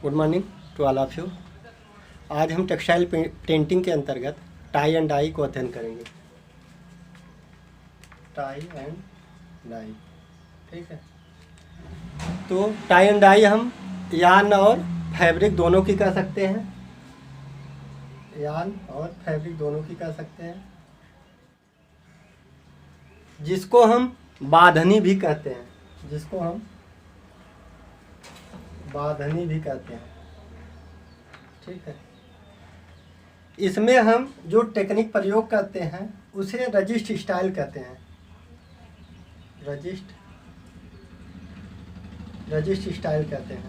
Good morning to all of you. आज हम textile printing के अंतर्गत टाई एंड डाई को अध्ययन करेंगे। टाई एंड डाई, ठीक है। तो टाई एंड डाई हम यार्न और फैब्रिक दोनों की कर सकते हैं, यार्न और फैब्रिक दोनों की कर सकते हैं, जिसको हम बांधनी भी कहते हैं, जिसको हम बांधनी भी कहते हैं, ठीक है। इसमें हम जो टेक्निक प्रयोग करते हैं उसे रजिस्ट स्टाइल कहते हैं, रजिस्ट स्टाइल कहते हैं,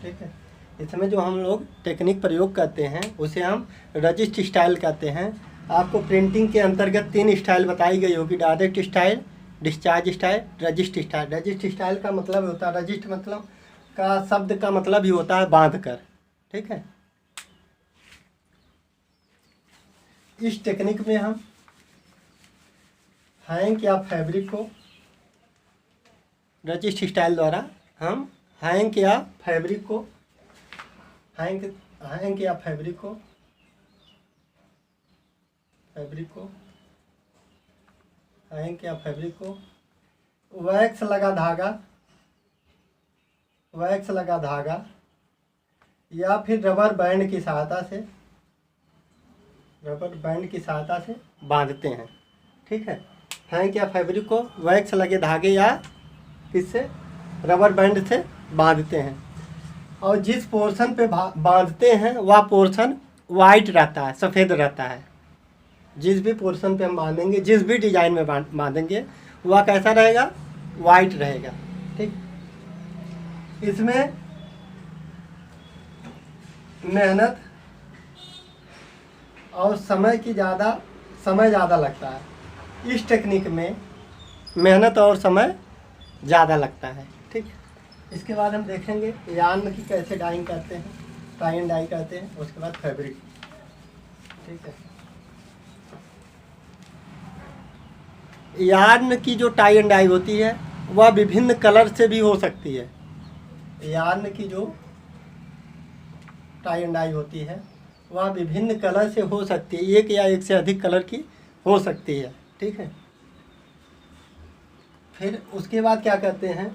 ठीक है। इसमें जो हम लोग टेक्निक प्रयोग करते हैं उसे हम रजिस्ट स्टाइल कहते हैं। आपको प्रिंटिंग के अंतर्गत 3 स्टाइल बताई गई होगी: direct style, discharge style, resist style. Resist style का मतलब होता है, रजिस्ट मतलब का शब्द का मतलब ही होता है बांध कर, ठीक है। इस टेक्निक में हम हैंक या फैब्रिक को रजिस्ट स्टाइल द्वारा हम हैंक या फैब्रिक को हैंक या फैब्रिक को हैंक या फैब्रिक को वैक्स लगा धागा या फिर रबर बैंड की सहायता से बांधते हैं, ठीक है। हैंक या फैब्रिक को वैक्स लगे धागे या किससे, रबर बैंड से बांधते हैं। और जिस पोर्शन पे बांधते हैं वह पोर्शन वाइट रहता है, सफ़ेद रहता है। जिस भी पोर्शन पे हम बांधेंगे, जिस भी डिजाइन में बांधेंगे वह कैसा रहेगा, वाइट रहेगा, ठीक। इसमें मेहनत और समय ज़्यादा लगता है। इस टेक्निक में मेहनत और समय ज़्यादा लगता है, ठीक। इसके बाद हम देखेंगे यार्न की कैसे डाइंग करते हैं, टाई एंड डाई करते हैं, उसके बाद फैब्रिक, ठीक है। यार्न की जो टाई एंड डाई होती है वह विभिन्न कलर से भी हो सकती है। यार्न की जो टाई एंड डाई होती है वह विभिन्न कलर से हो सकती है, एक या एक से अधिक कलर की हो सकती है, ठीक है। फिर उसके बाद क्या करते हैं,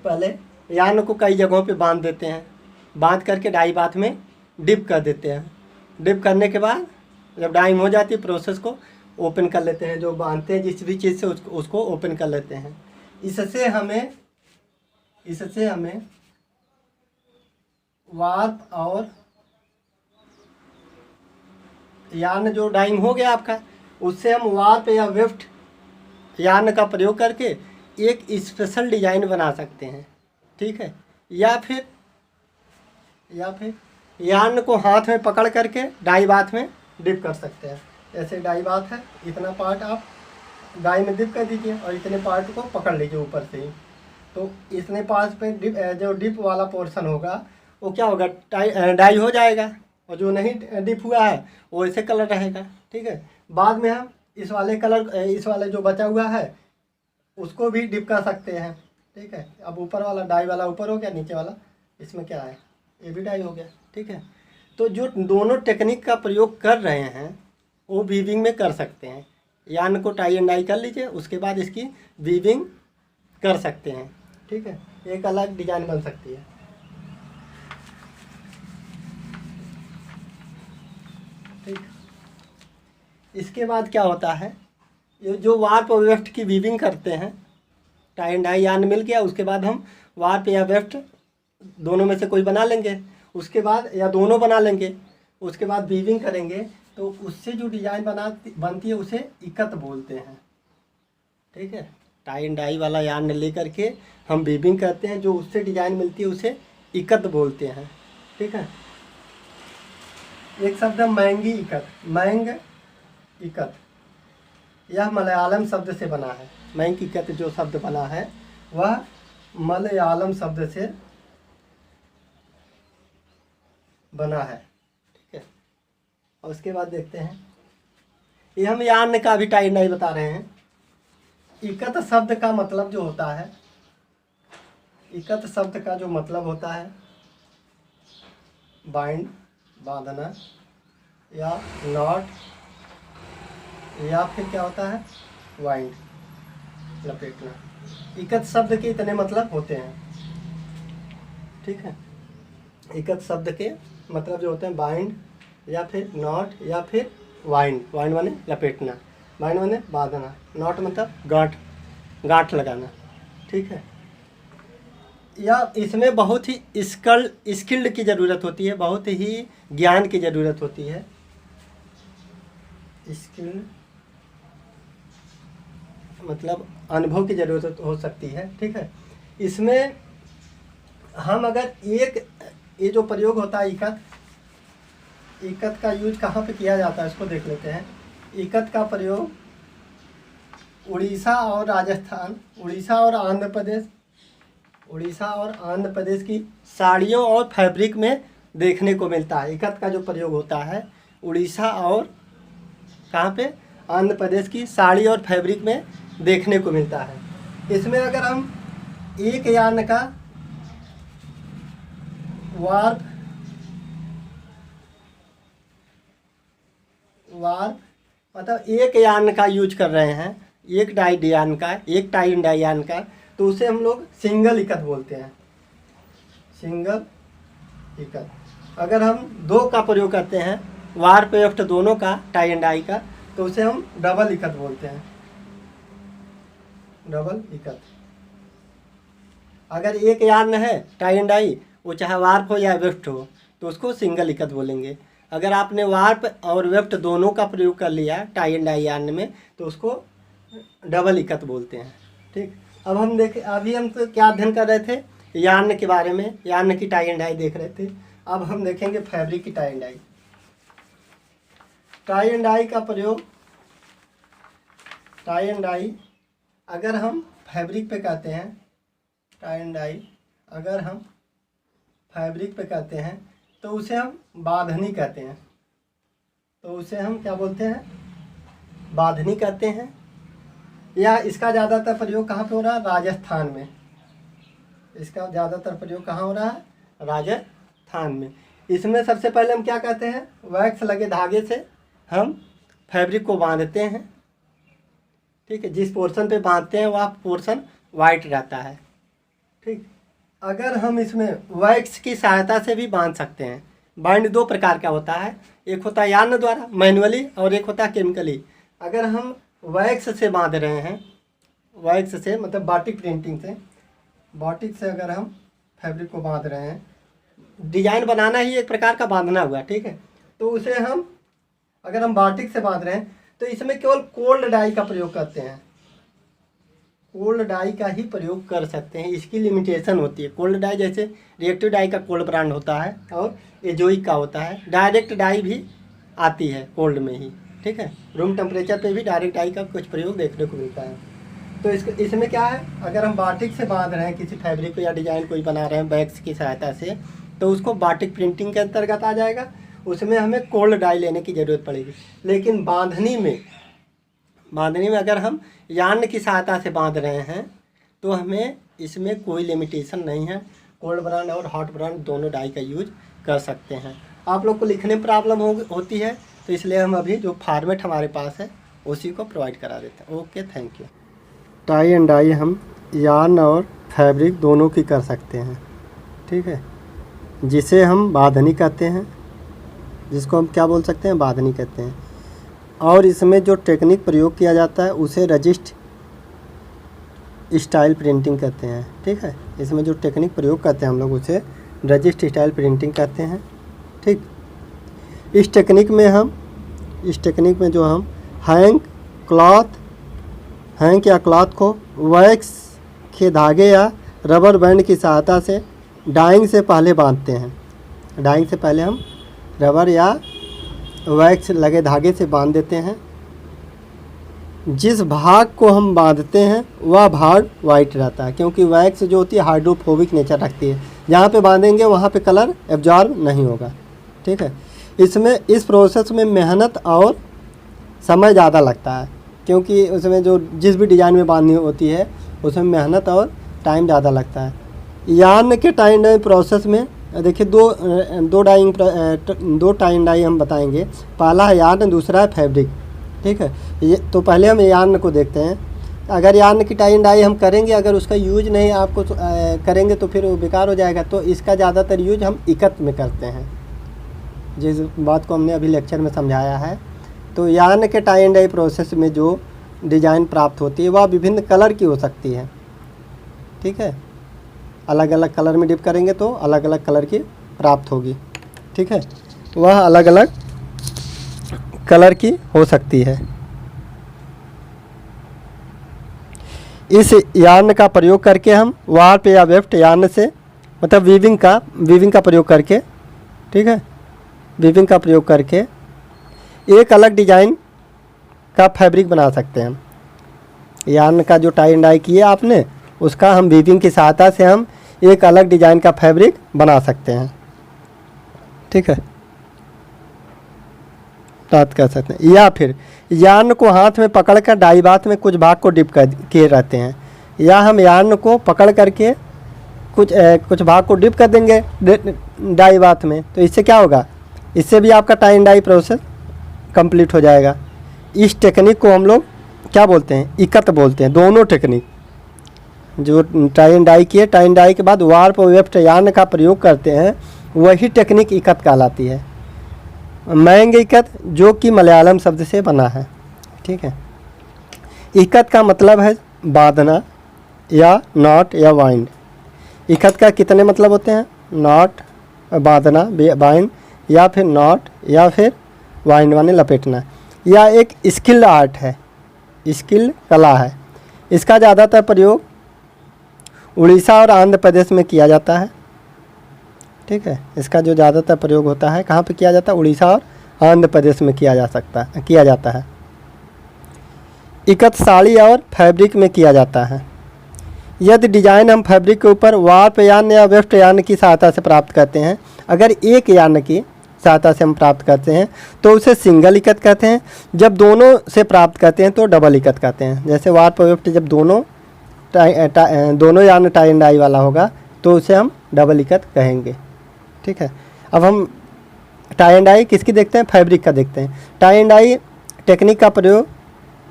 पहले यार्न को कई जगहों पे बांध देते हैं, बांध करके डाई बाथ में डिप कर देते हैं। डिप करने के बाद जब डाइंग हो जाती है, प्रोसेस को ओपन कर लेते हैं, जो बांधते हैं जिस भी चीज़ से उसको ओपन कर लेते हैं। इससे हमें वार्प और यार्न जो डाइंग हो गया आपका, उससे हम वार्प या वेफ्ट यार्न का प्रयोग करके एक स्पेशल डिजाइन बना सकते हैं, ठीक है। या फिर यार्न को हाथ में पकड़ करके डाई बाथ में डिप कर सकते हैं। ऐसे डाई बाथ है, इतना पार्ट आप डाई में डिप कर दीजिए और इतने पार्ट को पकड़ लीजिए ऊपर से ही। तो इतने पार्ट पे जो डिप वाला पोर्शन होगा वो क्या होगा, डाई हो जाएगा, और जो नहीं डिप हुआ है वो ऐसे कलर रहेगा, ठीक है। बाद में हम इस वाले जो बचा हुआ है उसको भी डिप कर सकते हैं, ठीक है। अब ऊपर वाला डाई वाला ऊपर हो गया, नीचे वाला इसमें क्या है, ये भी डाई हो गया, ठीक है। तो जो दोनों टेक्निक का प्रयोग कर रहे हैं वो वीविंग में कर सकते हैं। यार्न को टाई एंड डाई कर लीजिए, उसके बाद इसकी वीविंग कर सकते हैं, ठीक है। एक अलग डिजाइन बन सकती है, ठीक। इसके बाद क्या होता है, ये जो वार्प और वेफ्ट की वीविंग करते हैं, टाई एंड डाई यार्न मिल गया, उसके बाद हम वार्प या वेफ्ट दोनों में से कोई बना लेंगे, उसके बाद या दोनों बना लेंगे, उसके बाद वीविंग करेंगे, तो उससे जो डिजाइन बनती है उसे इकत बोलते हैं, ठीक है। टाई एंड डाई वाला यार्न ले करके हम वीविंग करते हैं, जो उससे डिजाइन मिलती है उसे इकत बोलते हैं, ठीक है। एक शब्द है मैंग इकत, यह मलयालम शब्द से बना है। मैंग इकत जो शब्द बना है वह मलयालम शब्द से बना है, ठीक है। और उसके बाद देखते हैं, ये हम यार्न का भी टाई एंड डाई बता रहे हैं। इकत शब्द का मतलब जो होता है, इकत शब्द का जो मतलब होता है बाइंड बांधना, या नॉट, या फिर क्या होता है वाइंड लपेटना। इकत शब्द के इतने मतलब होते हैं, ठीक है। इकत शब्द के मतलब जो होते हैं बाइंड या फिर नॉट या फिर वाइंड। वाइंड माने लपेटना, बाइंड माने बांधना, नॉट मतलब गांठ लगाना, ठीक है। या इसमें बहुत ही स्किल्ड की ज़रूरत होती है, बहुत ही ज्ञान की ज़रूरत होती है। स्किल्ड मतलब अनुभव की ज़रूरत हो सकती है, ठीक है। इसमें हम अगर ये जो प्रयोग होता है इकत का यूज कहाँ पे किया जाता है इसको देख लेते हैं। इकत का प्रयोग उड़ीसा और राजस्थान, उड़ीसा और आंध्र प्रदेश की साड़ियों और फैब्रिक में देखने को मिलता है। इकत का जो प्रयोग होता है उड़ीसा और कहाँ पे, आंध्र प्रदेश की साड़ी और फैब्रिक में देखने को मिलता है। इसमें अगर हम एक यार्न का वार्प मतलब एक यार्न का यूज कर रहे हैं, एक टाई यार्न का, एक टाई यार्न का, तो उसे हम लोग सिंगल इकत बोलते हैं, सिंगल इकत। अगर हम दो का प्रयोग करते हैं वार्प वेफ्ट दोनों का, टाई एंड डाई का, तो उसे हम डबल इकत बोलते हैं, डबल इकत। अगर एक यार्न है टाई एंड डाई, वो चाहे वार्प हो या वेफ्ट हो, तो उसको सिंगल इकत बोलेंगे। अगर आपने वार्प और वेफ्ट दोनों का प्रयोग कर लिया टाई एंड डाई यार्न में, तो उसको डबल इकत बोलते हैं, ठीक। अब हम देखें, अभी हम तो क्या अध्ययन कर रहे थे, यार्न के बारे में, यार्न की टाई एंड डाई देख रहे थे। अब हम देखेंगे फैब्रिक की tie and dye. Tie and dye का प्रयोग, टाई एंड डाई अगर हम फैब्रिक पे कहते हैं, टाई एंड डाई अगर हम फैब्रिक पे कहते हैं तो उसे हम बांधनी कहते हैं, तो उसे हम क्या बोलते हैं, बांधनी कहते हैं। या इसका ज़्यादातर प्रयोग कहाँ पे हो रहा है, राजस्थान में। इसका ज़्यादातर प्रयोग कहाँ हो रहा है, राजस्थान में। इसमें सबसे पहले हम क्या कहते हैं, वैक्स लगे धागे से हम फैब्रिक को बांधते हैं, ठीक है। जिस पोर्शन पे बांधते हैं वह पोर्शन वाइट रहता है, ठीक। अगर हम इसमें वैक्स की सहायता से भी बांध सकते हैं। बाइंड दो प्रकार का होता है, एक होता है यार्न द्वारा मैनुअली, और एक होता है केमिकली। अगर हम वैक्स से बांध रहे हैं, वैक्स से मतलब बाटिक प्रिंटिंग से, बाटिक से अगर हम फैब्रिक को बांध रहे हैं, डिजाइन बनाना ही एक प्रकार का बांधना हुआ, ठीक है। तो उसे हम अगर हम बाटिक से बांध रहे हैं तो इसमें केवल कोल्ड डाई का प्रयोग करते हैं, कोल्ड डाई का ही प्रयोग कर सकते हैं। इसकी लिमिटेशन होती है। कोल्ड डाई जैसे रिएक्टिव डाई का कोल्ड ब्रांड होता है और एजोइक का होता है। डायरेक्ट डाई भी आती है कोल्ड में ही, ठीक है। रूम टेम्परेचर पे भी डायरेक्ट डाई का कुछ प्रयोग देखने को मिलता है। तो इसमें क्या है, अगर हम बाटिक से बांध रहे हैं किसी फैब्रिक को या डिज़ाइन कोई बना रहे हैं बैग्स की सहायता से, तो उसको बाटिक प्रिंटिंग के अंतर्गत आ जाएगा। उसमें हमें कोल्ड डाई लेने की ज़रूरत पड़ेगी। लेकिन बांधनी में अगर हम यार्न की सहायता से बांध रहे हैं तो हमें इसमें कोई लिमिटेशन नहीं है। कोल्ड ब्रांड और हॉट ब्रांड दोनों डाई का यूज कर सकते हैं। आप लोग को लिखने में प्रॉब्लम होती है, तो इसलिए हम अभी जो फॉर्मेट हमारे पास है उसी को प्रोवाइड करा देते हैं। Okay, thank you. Tie and dye हम यार्न और फैब्रिक दोनों की कर सकते हैं, ठीक है। जिसे हम बांधनी कहते हैं, जिसको हम क्या बोल सकते हैं, बांधनी कहते हैं। और इसमें जो टेक्निक प्रयोग किया जाता है उसे रजिस्ट स्टाइल प्रिंटिंग कहते हैं, ठीक है। इसमें जो टेक्निक प्रयोग करते हैं हम लोग उसे रजिस्ट स्टाइल प्रिंटिंग कहते हैं, ठीक। इस टेक्निक में जो हम हैंग या क्लॉथ को वैक्स के धागे या रबर बैंड की सहायता से डाइंग से पहले बांधते हैं। डाइंग से पहले हम रबर या वैक्स लगे धागे से बांध देते हैं। जिस भाग को हम बांधते हैं वह भाग वाइट रहता है, क्योंकि वैक्स जो होती है हाइड्रोफोबिक नेचर रखती है। जहाँ पे बांधेंगे वहाँ पे कलर एब्जॉर्ब नहीं होगा, ठीक है। इसमें इस प्रोसेस में मेहनत और समय ज़्यादा लगता है, क्योंकि उसमें जो जिस भी डिज़ाइन में बांधनी होती है उसमें मेहनत और टाइम ज़्यादा लगता है। यार्न के टाइम प्रोसेस में देखिए दो टाई एंड डाई हम बताएंगे। पहला है यार्न, दूसरा है फैब्रिक। ठीक है, ये तो पहले हम यार्न को देखते हैं। अगर यार्न की टाई एंड डाई हम करेंगे, अगर उसका यूज नहीं आपको करेंगे तो फिर वो बेकार हो जाएगा। तो इसका ज़्यादातर यूज हम इकत में करते हैं, जिस बात को हमने अभी लेक्चर में समझाया है। तो यार्न के टाई एंड डाई प्रोसेस में जो डिज़ाइन प्राप्त होती है वह विभिन्न कलर की हो सकती है। ठीक है, अलग अलग कलर में डिप करेंगे तो अलग अलग कलर की प्राप्त होगी। ठीक है, वह अलग अलग कलर की हो सकती है। इस यार्न का प्रयोग करके हम वार्प या वेफ्ट यार्न से, मतलब वीविंग का प्रयोग करके, ठीक है, वीविंग का प्रयोग करके एक अलग डिजाइन का फैब्रिक बना सकते हैं। यार्न का जो टाई एंड डाई किया आपने, उसका हम वीविंग की सहायता से हम एक अलग डिजाइन का फैब्रिक बना सकते हैं। ठीक है, प्राप्त कर सकते हैं। या फिर यार्न को हाथ में पकड़कर डाई बाथ में कुछ भाग को डिप किए रहते हैं, या हम यार्न को पकड़ करके कुछ भाग को डिप कर देंगे डाई बाथ में। तो इससे क्या होगा, इससे भी आपका tie and dye process complete हो जाएगा। इस टेक्निक को हम लोग क्या बोलते हैं, इकत बोलते हैं। दोनों टेक्निक जो टाई एंड डाई किए, टाई एंड डाई के बाद वार्प और वेफ्ट यार्न का प्रयोग करते हैं, वही टेक्निक इकत कहलाती है। मैंग इकत, जो कि मलयालम शब्द से बना है। ठीक है, इकत का मतलब है बांधना या नॉट या वाइंड। इकत का कितने मतलब होते हैं, नॉट, बांधना, बाइंड, या फिर नॉट, या फिर वाइंड माने लपेटना। यह एक स्किल्ड आर्ट है, स्किल्ड कला है। इसका ज़्यादातर प्रयोग उड़ीसा और आंध्र प्रदेश में किया जाता है। ठीक है, इसका जो ज़्यादातर प्रयोग होता है कहाँ पे किया जाता है, उड़ीसा और आंध्र प्रदेश में किया जाता है। इकत साड़ी और फैब्रिक में किया जाता है। यदि डिजाइन हम फैब्रिक के ऊपर वार्प यार्न या वेफ्ट यार्न की सहायता से प्राप्त करते हैं, अगर एक यार्न की सहायता से हम प्राप्त करते हैं तो उसे सिंगल इकत कहते हैं। जब दोनों से प्राप्त करते हैं तो डबल इकत कहते हैं। जैसे वार्प और वेफ्ट जब दोनों यार्न टाई एंड डाई वाला होगा तो उसे हम डबल इकत कहेंगे। ठीक है, अब हम टाई एंड डाई किसकी देखते हैं, फैब्रिक का देखते हैं। टाई एंड डाई टेक्निक का प्रयोग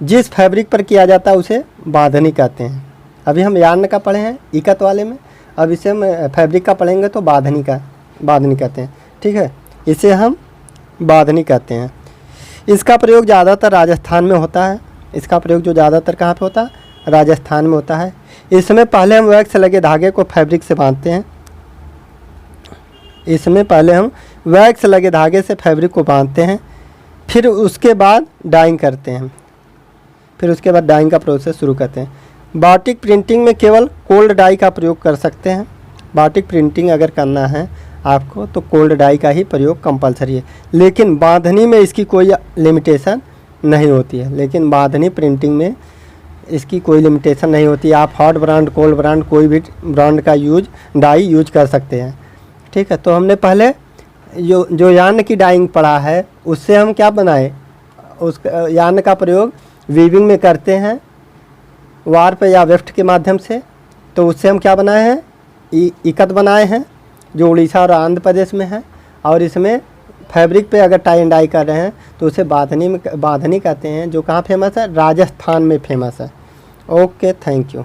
जिस फैब्रिक पर किया जाता है उसे बांधनी कहते हैं। अभी हम यार्न का पढ़े हैं इकत वाले में, अब इसे हम फैब्रिक का पढ़ेंगे तो बांधनी कहते हैं। ठीक है, इसे हम बांधनी कहते हैं। इसका प्रयोग ज़्यादातर राजस्थान में होता है। इसका प्रयोग जो ज़्यादातर कहाँ पे होता है, राजस्थान में होता है। इसमें पहले हम वैक्स लगे धागे को फैब्रिक से बांधते हैं। इसमें पहले हम वैक्स लगे धागे से फैब्रिक को बांधते हैं, फिर उसके बाद डाइंग करते हैं। फिर उसके बाद डाइंग का प्रोसेस शुरू करते हैं। बाटिक प्रिंटिंग में केवल कोल्ड डाई का प्रयोग कर सकते हैं। बाटिक प्रिंटिंग अगर करना है आपको तो कोल्ड डाई का ही प्रयोग कंपलसरी है, लेकिन बांधनी में इसकी कोई लिमिटेशन नहीं होती है। लेकिन बांधनी प्रिंटिंग में इसकी कोई लिमिटेशन नहीं होती। आप हॉट ब्रांड, कोल्ड ब्रांड, कोई भी ब्रांड का डाई यूज कर सकते हैं। ठीक है, तो हमने पहले जो यार्न की डाइंग पढ़ा है उससे हम क्या बनाए, उस यार्न का प्रयोग वीविंग में करते हैं वार्प या वेफ्ट के माध्यम से। तो उससे हम क्या बनाए हैं, इकत बनाए हैं जो उड़ीसा और आंध्र प्रदेश में है। और इसमें फैब्रिक पे अगर टाई एंड डाई कर रहे हैं तो उसे बांधनी कहते हैं, जो कहाँ फेमस है, राजस्थान में फेमस है। Okay, thank you.